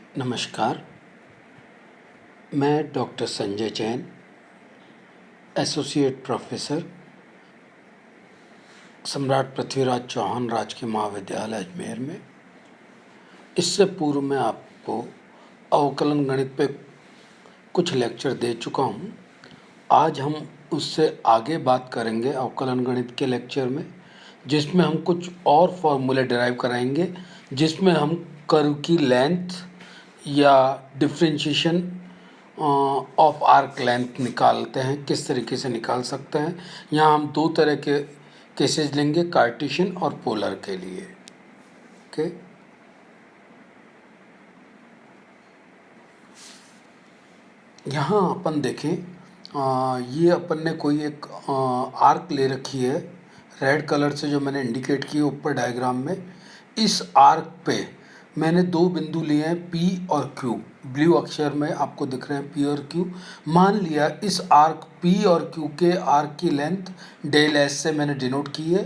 नमस्कार। मैं doctor Sanjay Jain, associate professor, सम्राट पृथ्वीराज चौहान राजकीय महाविद्यालय अजमेर में। इससे पूर्व मैं आपको अवकलन गणित पे कुछ लेक्चर दे चुका हूँ। आज हम उससे आगे बात करेंगे अवकलन गणित के लेक्चर में, जिसमें हम कुछ और फॉर्मूले डिराइव कराएंगे, जिसमें हम कर्व की लेंथ या डिफरेंशिएशन ऑफ आर्क लेंथ निकालते हैं, किस तरीके से निकाल सकते हैं। यहाँ हम दो तरह के केसेस लेंगे, कार्टेशियन और पोलर के लिए। ओके, यहाँ अपन देखें, ये अपन ने कोई एक आर्क ले रखी है रेड कलर से, जो मैंने इंडिकेट की ऊपर डायग्राम में। इस आर्क पे मैंने दो बिंदु लिए हैं, P और Q। ब्लू अक्षर में आपको दिख रहे हैं P और Q। मान लिया इस आर्क P और Q के आर्क की लेंथ डेल S से मैंने डिनोट की है।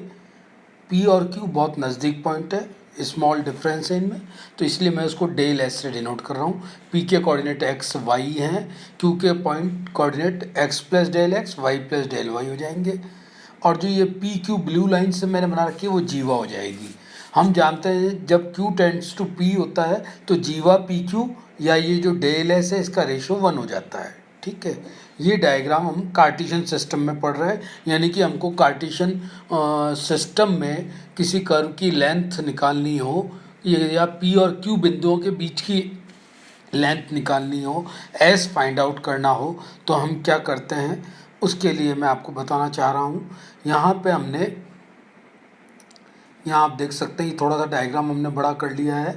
P और Q बहुत नज़दीक पॉइंट है, स्मॉल डिफरेंस है इनमें, तो इसलिए मैं उसको डेल S से डिनोट कर रहा हूँ। P के कोऑर्डिनेट x y हैं, Q के point coordinate x plus del x y plus del y हो जाएंगे। और जो ये पी क्यू ब्लू लाइन से मैंने बना रखी है वो जीवा हो जाएगी। हम जानते हैं जब Q टेंड्स टू P होता है तो जीवा पी क्यू या ये जो डेल एस है इसका रेशो 1 हो जाता है। ठीक है, ये डायग्राम हम कार्टेशियन सिस्टम में पढ़ रहे हैं, यानी कि हमको कार्टेशियन सिस्टम में किसी कर्व की लेंथ निकालनी हो या P और Q बिंदुओं के बीच की लेंथ निकालनी हो, एस फाइंड आउट करना हो, तो हम क्या करते हैं उसके लिए मैं आपको बताना चाह रहा हूँ। यहाँ पे हमने, यहाँ आप देख सकते हैं, थोड़ा सा डायग्राम हमने बड़ा कर लिया है।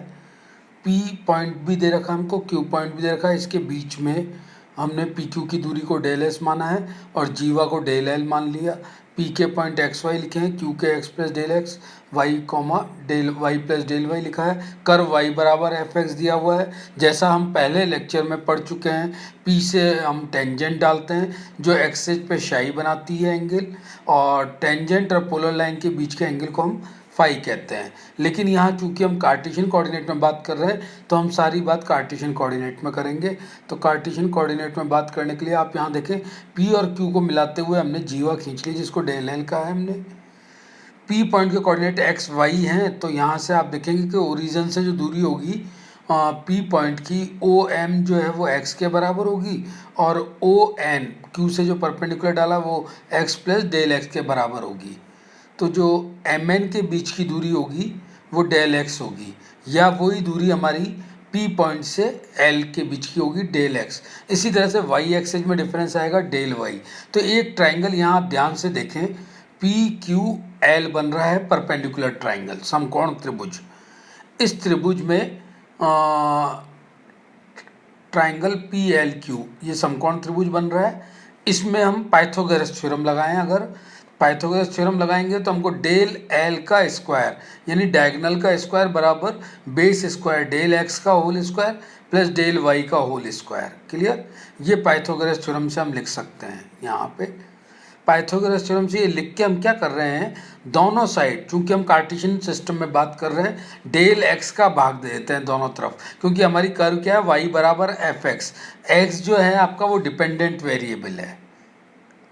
P पॉइंट भी दे रखा है हमको, Q पॉइंट भी दे रखा है। इसके बीच में हमने पी क्यू की दूरी को डेल एस माना है और जीवा को डेल एल मान लिया। P के पॉइंट एक्स वाई लिखे हैं, Q के x plus del x, y comma del y plus del y लिखा है। कर्व y बराबर एफ एक्स दिया हुआ है, जैसा हम पहले लेक्चर में पढ़ चुके हैं। P से हम टेंजेंट डालते हैं जो एक्सिस पे शाई बनाती है एंगल, और टेंजेंट और पोलर लाइन के बीच के एंगल को हम फाई कहते हैं। लेकिन यहाँ चूंकि हम कार्टेशियन कोऑर्डिनेट में बात कर रहे हैं तो हम सारी बात कार्टेशियन कोऑर्डिनेट में करेंगे। तो कार्टेशियन कोऑर्डिनेट में बात करने के लिए आप यहाँ देखें, P और Q को मिलाते हुए हमने जीवा खींच ली, जिसको डेल एल का है हमने। P पॉइंट के कोऑर्डिनेट एक्स वाई हैं, तो यहाँ से आप देखेंगे कि ओरिजिन से जो दूरी होगी P पॉइंट की, ओ एम जो है वो x के बराबर होगी, और ओ एन Q से जो परपेंडिकुलर डाला वो x प्लस डेल x के बराबर होगी। तो जो एम एन के बीच की दूरी होगी वो डेल एक्स होगी, या वही दूरी हमारी P पॉइंट से L के बीच की होगी डेल एक्स। इसी तरह से y एक्सिस में डिफरेंस आएगा डेल y। तो एक ट्राइंगल यहाँ आप ध्यान से देखें, पी क्यू एल बन रहा है परपेंडिकुलर ट्राइंगल, समकोण त्रिभुज। इस त्रिभुज में ट्राइंगल पी एल क्यू ये समकोण त्रिभुज बन रहा है। इसमें हम पाइथागोरस थ्योरम लगाएं, अगर पाइथागोरस थ्योरम लगाएंगे तो हमको डेल एल का स्क्वायर यानी डायगोनल का स्क्वायर बराबर बेस स्क्वायर डेल एक्स का whole square plus del y का होल स्क्वायर। क्लियर, ये पाइथागोरस थ्योरम से हम लिख सकते हैं। यहाँ पे पाइथागोरस थ्योरम से ये लिख के हम क्या कर रहे हैं, दोनों साइड, चूंकि हम कार्टेशियन सिस्टम में बात कर रहे हैं, डेल एक्स का भाग दे देते हैं दोनों तरफ, क्योंकि हमारी कर्व क्या है, वाई बराबर एफ एक्स। एक्स जो है आपका वो डिपेंडेंट वेरिएबल है।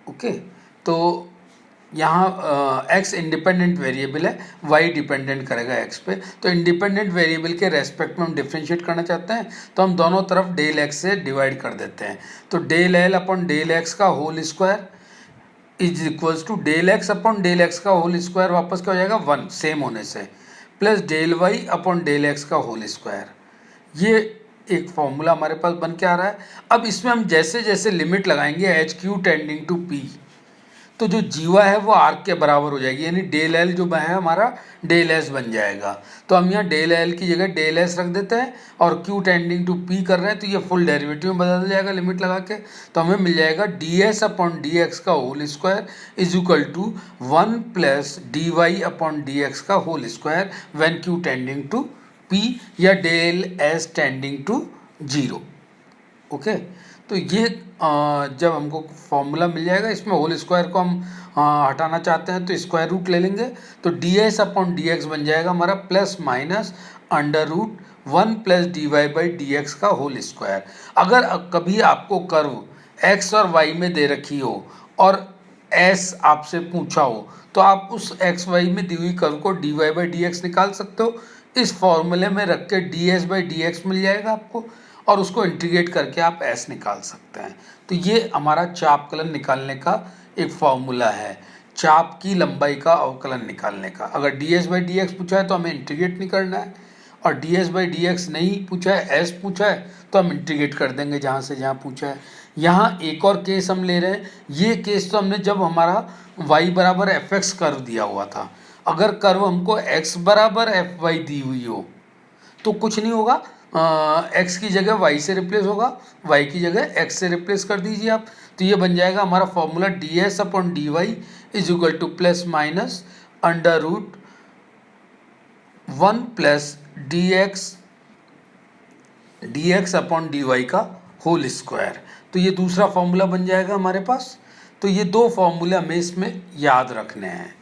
ओके, तो यहाँ एक्स इंडिपेंडेंट वेरिएबल है, वाई डिपेंडेंट करेगा एक्स पे। तो इंडिपेंडेंट वेरिएबल के रेस्पेक्ट में हम डिफ्रेंशिएट करना चाहते हैं, तो हम दोनों तरफ डेल एक्स से डिवाइड कर देते हैं। तो del l upon del x का whole square is equals to del x upon del x का होल स्क्वायर, वापस क्या हो जाएगा 1 सेम होने से, plus del y upon del x का होल स्क्वायर। ये एक फॉर्मूला हमारे पास बन के आ रहा है। अब इसमें हम जैसे जैसे लिमिट लगाएंगे h Q tending to P, तो जो जीवा है वो आर्क के बराबर हो जाएगी, यानी डेल एल जो है हमारा डेल एस बन जाएगा। तो हम यहाँ डेल एल की जगह डेल एस रख देते हैं, और क्यू टेंडिंग टू पी कर रहे हैं तो ये फुल डेरिवेटिव में बदल जाएगा लिमिट लगा के। तो हमें मिल जाएगा d s upon d x का whole square is equal to 1 plus d y upon d x का whole square when q tending to p, या del s tending to 0। Okay, तो ये जब हमको फॉर्मूला मिल जाएगा, इसमें होल स्क्वायर को हम हटाना चाहते हैं तो स्क्वायर रूट ले लेंगे, तो d s upon d x बन जाएगा हमारा plus minus under root 1 plus d y by d x का होल स्क्वायर। अगर कभी आपको कर्व x और y में दे रखी हो और s आपसे पूछा हो तो आप उस x y में दी हुई कर्व को dy बाई डी एक्स निकाल सकते हो। इस फॉर्मूले में रख के ds बाई डी एक्स मिल जाएगा आपको और उसको इंटीग्रेट करके आप s निकाल सकते हैं। तो ये हमारा चापकलन निकालने का एक फॉर्मूला है, चाप की लंबाई का अवकलन निकालने का। अगर ds बाई डी एक्स पूछा है तो हमें इंटीग्रेट नहीं करना है, और ds बाई डी एक्स नहीं पूछा है, s पूछा है तो हम इंटीग्रेट कर देंगे जहाँ से जहाँ पूछा है। यहाँ एक और केस हम ले रहे हैं, ये केस तो हमने जब हमारा y बराबर एफ एक्स कर्व दिया हुआ था। अगर कर्व हमको x बराबर एफ वाई दी हुई हो तो कुछ नहीं होगा, x की जगह y से रिप्लेस होगा, y की जगह x से रिप्लेस कर दीजिए आप। तो ये बन जाएगा हमारा formula ds upon d y is equal to plus minus under root 1 plus d x upon d y का होल स्क्वायर। तो ये दूसरा फॉर्मूला बन जाएगा हमारे पास। तो ये दो फॉर्मूले हमें इसमें याद रखने हैं।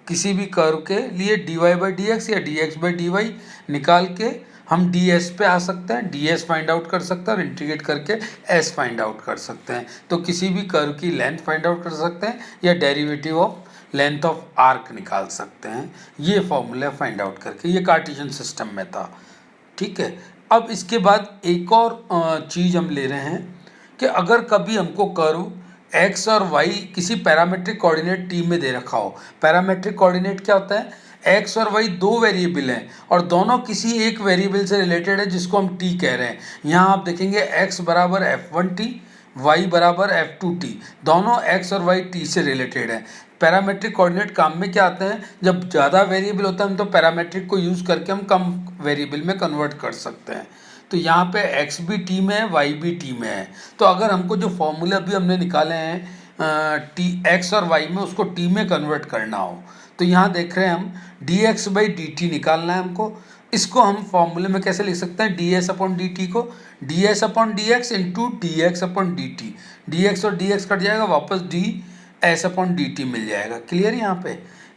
किसी भी कर्व के लिए d y by d x या d x by d y निकाल के हम डी एस पे आ सकते हैं, डी एस फाइंड आउट कर सकते हैं और इंटीग्रेट करके एस फाइंड आउट कर सकते हैं। तो किसी भी कर्व की लेंथ फाइंड आउट कर सकते हैं या derivative of length of arc निकाल सकते हैं, ये फॉर्मूला फाइंड आउट करके। ये कार्टेशियन सिस्टम में था, ठीक है। अब इसके बाद एक और चीज़ हम ले रहे हैं कि अगर कभी हमको कर्व x और y किसी पैरामेट्रिक कोऑर्डिनेट t में दे रखा हो। पैरामेट्रिक कोऑर्डिनेट क्या होता है? x और y दो वेरिएबल हैं और दोनों किसी एक वेरिएबल से रिलेटेड है जिसको हम t कह रहे हैं। यहाँ आप देखेंगे x बराबर f1t, y बराबर f2t, दोनों x और y t से रिलेटेड है। पैरामेट्रिक कोऑर्डिनेट काम में क्या आते हैं? जब ज़्यादा वेरिएबल होता है हम तो पैरामेट्रिक को यूज़ करके हम कम वेरिएबल में कन्वर्ट कर सकते हैं। तो यहाँ पे x भी t में है, y भी t में है। तो अगर हमको जो फॉर्मूले अभी हमने निकाले हैं t x और y में, उसको t में कन्वर्ट करना हो तो यहाँ देख रहे हैं हम dx बाई dt निकालना है हमको। इसको हम फॉर्मूले में कैसे लिख सकते हैं? ds अपॉन dt को ds upon dx into dx upon dt, dx और dx कट जाएगा, वापस ds अपॉन dt मिल जाएगा। क्लियर?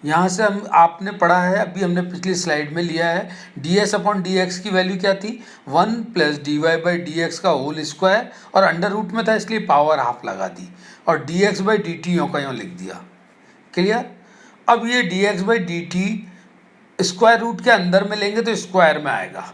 यहाँ से हम आपने पढ़ा है, अभी हमने पिछली स्लाइड में लिया है, ds अपॉन डी एक्स की वैल्यू क्या थी? 1 plus d y by d x का होल स्क्वायर, और अंडर रूट में था इसलिए पावर हाफ लगा दी, और dx बाई डी टी यों का यों लिख दिया। क्लियर? अब ये dx by d t square root के अंदर में लेंगे तो स्क्वायर में आएगा,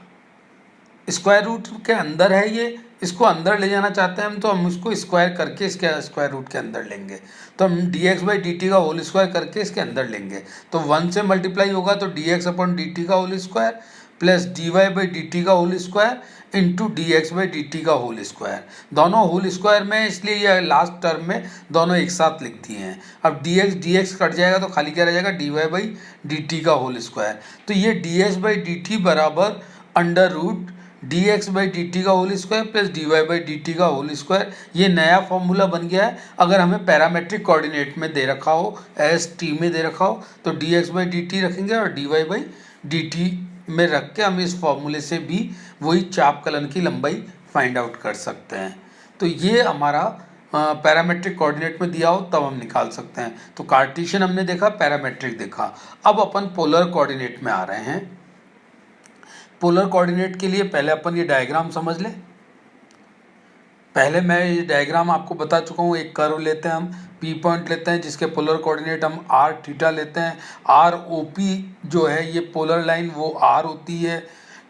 स्क्वायर रूट के अंदर है ये, इसको अंदर ले जाना चाहते हैं हम तो हम इसको स्क्वायर करके इसके स्क्वायर रूट के अंदर लेंगे। तो हम dx बाई डी टी का होल स्क्वायर करके इसके अंदर लेंगे तो 1 से मल्टीप्लाई होगा तो dx अपॉन डी टी का whole square plus dy by d t का whole square into dx by d t का होल स्क्वायर। दोनों होल स्क्वायर में इसलिए ये लास्ट टर्म में दोनों एक साथ लिख दिए हैं। अब dx कट जाएगा तो खाली क्या रह जाएगा? dy बाई डी टी का होल स्क्वायर। तो ये ds बाई डी टी बराबर under root dx by d t का whole square plus dy by d t का होल स्क्वायर, ये नया फॉर्मूला बन गया है। अगर हमें पैरामेट्रिक कोऑर्डिनेट में दे रखा हो, एस टी में दे रखा हो तो dx बाई डी टी रखेंगे और dy बाई डी टी में रख के हम इस फॉर्मूले से भी वही चापकलन की लंबाई फाइंड आउट कर सकते हैं। तो ये हमारा पैरामेट्रिक कोऑर्डिनेट में दिया हो तब हम निकाल सकते हैं। तो कार्टेशियन हमने देखा, पैरामेट्रिक देखा, अब अपन पोलर कोऑर्डिनेट में आ रहे हैं। पोलर कोऑर्डिनेट के लिए पहले अपन ये डायग्राम समझ लें। पहले मैं ये डायग्राम आपको बता चुका हूँ। एक कर्व लेते हैं हम, पी पॉइंट लेते हैं जिसके पोलर कोऑर्डिनेट हम आर थीटा लेते हैं। आर ओ पी जो है ये पोलर लाइन वो आर होती है,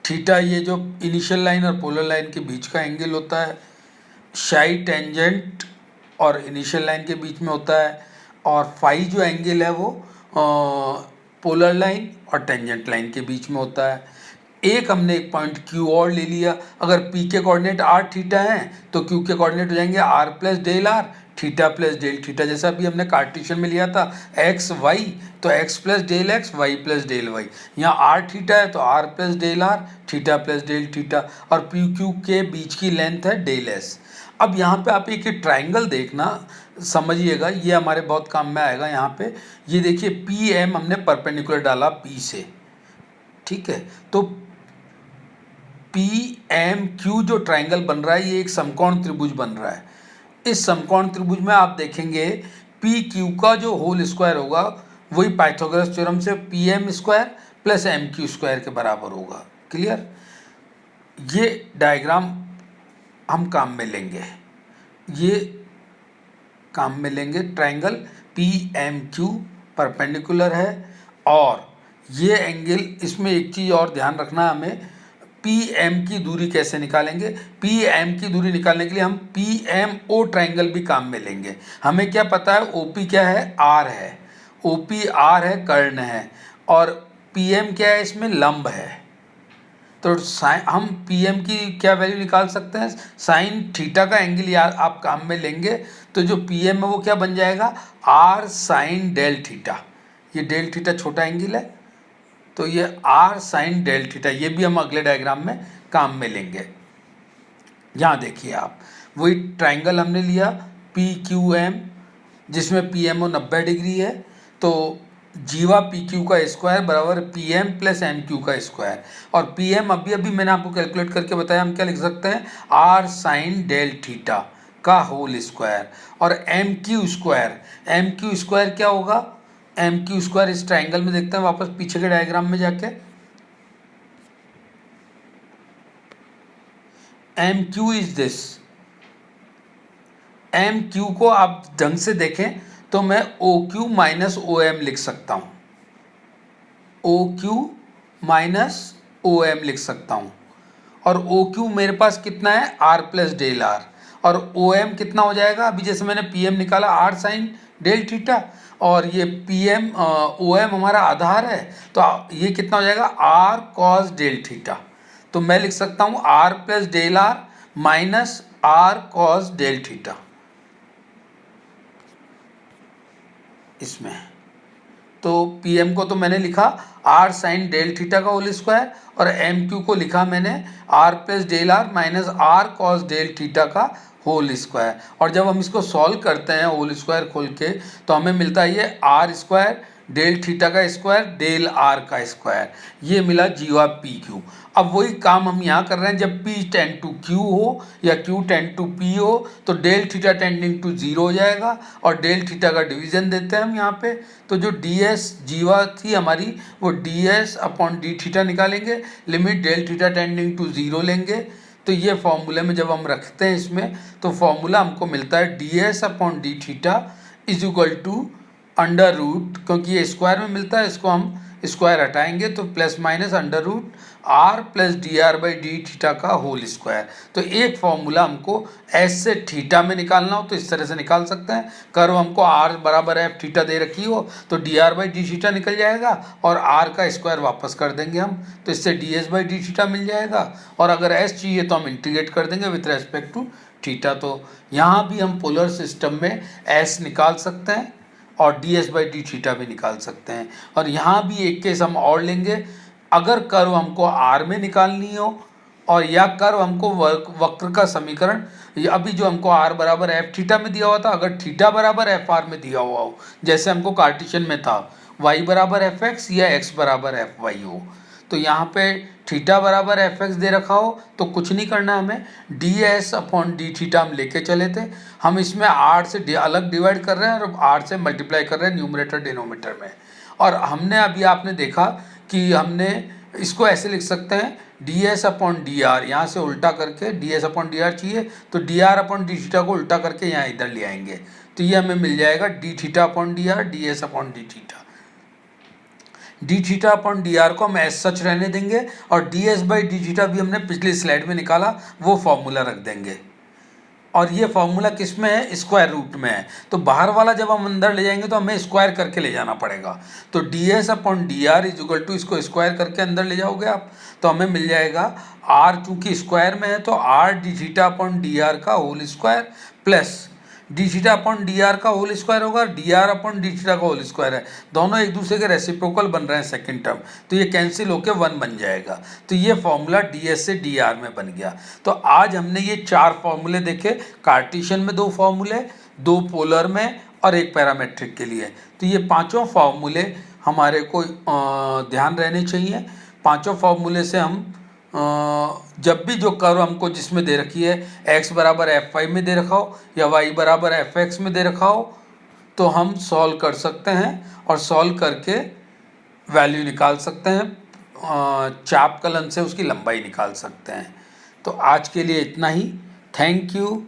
थीटा ये जो इनिशियल लाइन और पोलर लाइन के बीच का एंगल होता है, शाई टेंजेंट और इनिशियल लाइन के बीच में होता है, और फाई जो एंगल है वो पोलर लाइन और टेंजेंट लाइन के बीच में होता है। एक हमने एक पॉइंट Q और ले लिया। अगर P के कोऑर्डिनेट R थीटा हैं तो Q के कोऑर्डिनेट हो जाएंगे R plus del R, theta plus del theta, जैसा अभी हमने कार्टेशियन में लिया था x y, तो x plus del x, y plus del y। यहाँ R थीटा है तो R plus del R, theta plus del theta, और P Q के बीच की लेंथ है डेल s। अब यहाँ पे आप एक ट्राइंगल देखना, समझिएगा, ये हमारे बहुत काम में आएगा। यहाँ पे ये देखिए पी एम हमने परपेंडिकुलर डाला P से, ठीक है। तो पी एम क्यू जो ट्राइंगल बन रहा है ये एक समकोण त्रिभुज बन रहा है। इस समकोण त्रिभुज में आप देखेंगे पी क्यू का जो होल स्क्वायर होगा वही पाइथागोरस थ्योरम से P M square plus M Q square के बराबर होगा। क्लियर? ये डायग्राम हम काम में लेंगे, ये काम में लेंगे। Triangle P M Q perpendicular है और ये एंगल, इसमें एक चीज़ और ध्यान रखना है हमें, पी एम की दूरी कैसे निकालेंगे। पी एम की दूरी निकालने के लिए हम पी एम ओ ट्रायंगल भी काम में लेंगे। हमें क्या पता है, ओ पी क्या है, आर है, ओ पी आर है, कर्ण है, और पी एम क्या है, इसमें लंब है। तो हम पी एम की क्या वैल्यू निकाल सकते हैं, साइन थीटा का एंगल यार आप काम में लेंगे तो जो पी एम है वो क्या बन जाएगा, आर साइन डेल थीटा। ये डेल थीटा छोटा एंगल है तो ये आर साइन डेल थीटा, ये भी हम अगले डायग्राम में काम में लेंगे। यहाँ देखिए आप, वही ट्रायंगल हमने लिया पी क्यू एम, जिसमें पी एम ओ 90 डिग्री है, तो जीवा पी क्यू का स्क्वायर बराबर P M plus M Q का स्क्वायर। और पी एम अभी अभी मैंने आपको कैलकुलेट करके बताया, हम क्या लिख सकते हैं, आर साइन डेल थीटा का होल स्क्वायर। और एम क्यू स्क्वायर क्या होगा, एम क्यू स्क्वायर इस ट्रायंगल में देखते हैं वापस पीछे के डायग्राम में जाके। M Q is this, M Q को आप ढंग से देखें तो मैं O Q minus O M लिख सकता हूँ, O Q minus O M लिख सकता हूँ। और ओ क्यू मेरे पास कितना है, आर प्लस डेल आर, और ओ एम कितना हो जाएगा, अभी जैसे मैंने पी एम निकाला आर साइन डेल थीटा, और ये पी एम ओ एम हमारा आधार है, तो ये कितना हो जाएगा, आर कॉस डेल थीटा। तो मैं लिख सकता हूँ R plus del R minus R cos del theta इसमें। तो पी एम को तो मैंने लिखा आर साइन डेल थीटा का होल स्क्वायर, और एम क्यू को लिखा मैंने R plus del R minus R cos del theta का होल स्क्वायर। और जब हम इसको सॉल्व करते हैं होल स्क्वायर खोल के, तो हमें मिलता है ये आर स्क्वायर डेल थीटा का स्क्वायर डेल आर का स्क्वायर, ये मिला जीवा पी क्यू। अब वही काम हम यहाँ कर रहे हैं, जब P टेंड टू Q हो या Q टेंड टू P हो तो डेल थीटा टेंडिंग टू 0 हो जाएगा, और डेल थीटा का डिवीजन देते हैं हम यहाँ पे। तो जो ds जीवा थी हमारी, वो ds अपॉन डी थीटा निकालेंगे, limit del theta tending to 0 लेंगे। तो ये फॉर्मूले में जब हम रखते हैं इसमें, तो फॉर्मूला हमको मिलता है ds upon d theta is equal to under root, क्योंकि ये स्क्वायर में मिलता है, इसको हम स्क्वायर हटाएंगे तो plus minus under root R plus d R by d theta का होल स्क्वायर। तो एक फॉर्मूला हमको एस से थीटा में निकालना हो तो इस तरह से निकाल सकते हैं। कर्व हमको आर बराबर एफ थीटा दे रखी हो तो D R by d theta निकल जाएगा, और आर का स्क्वायर वापस कर देंगे हम, तो इससे d s by d theta मिल जाएगा। और अगर एस चाहिए तो हम इंटीग्रेट कर देंगे विथ रेस्पेक्ट टू थीटा। तो यहाँ भी हम पोलर सिस्टम में एस निकाल सकते हैं और D s by d theta भी निकाल सकते हैं। और यहाँ भी एक केस हम और लेंगे, अगर कर्व हमको आर में निकालनी हो, और या कर्व हमको वक्र का समीकरण, अभी जो हमको आर बराबर एफ थीटा में दिया हुआ था, अगर थीटा बराबर एफ आर में दिया हुआ हो, जैसे हमको कार्टेशियन में था वाई बराबर एफ एक्स या एक्स बराबर एफ वाई हो, तो यहाँ पे थीटा बराबर एफ एक्स दे रखा हो तो कुछ नहीं करना हमें, D s upon d theta हम लेके चले थे। हम इसमें आर से अलग डिवाइड कर रहे हैं और आर से मल्टीप्लाई कर रहे हैं न्यूमरेटर डिनोमिनेटर में। और हमने अभी आपने देखा कि हमने इसको ऐसे लिख सकते हैं D s upon d are, यहाँ से उल्टा करके D s upon d are चाहिए तो D r upon d theta को उल्टा करके यहाँ इधर ले आएंगे, तो ये हमें मिल जाएगा D theta upon d R D s upon d theta. D theta upon d are को हम एस सच रहने देंगे, और D s by d theta भी हमने पिछली स्लाइड में निकाला, वो फॉर्मूला रख देंगे। और ये फॉर्मूला किस में है, स्क्वायर रूट में है, तो बाहर वाला जब हम अंदर ले जाएंगे तो हमें स्क्वायर करके ले जाना पड़ेगा। तो d s upon d R is equal to, इसको स्क्वायर करके अंदर ले जाओगे आप तो हमें मिल जाएगा आर, चूंकि स्क्वायर में है तो r d theta upon d r का whole square plus d theta upon d r का होल स्क्वायर होगा, d r upon d theta का होल स्क्वायर है, दोनों एक दूसरे के रेसिप्रोकल बन रहे हैं सेकंड टर्म, तो ये कैंसिल होकर 1 बन जाएगा। तो ये फॉर्मूला डी एस से डी आर में बन गया। तो आज हमने ये 4 फॉर्मूले देखे, कार्टेशियन में 2 फॉर्मूले, 2 पोलर में और 1 पैरामेट्रिक के लिए। तो ये पाँचों फॉर्मूले हमारे को ध्यान रहने चाहिए। पाँचों फॉर्मूले से हम जब भी जो कर्व हमको जिसमें दे रखी है x बराबर एफ वाई में दे रखा हो या y बराबर एफ एक्स में दे रखा हो, तो हम सॉल्व कर सकते हैं और सॉल्व करके वैल्यू निकाल सकते हैं चाप कलन से उसकी लंबाई निकाल सकते हैं। तो आज के लिए इतना ही। Thank you.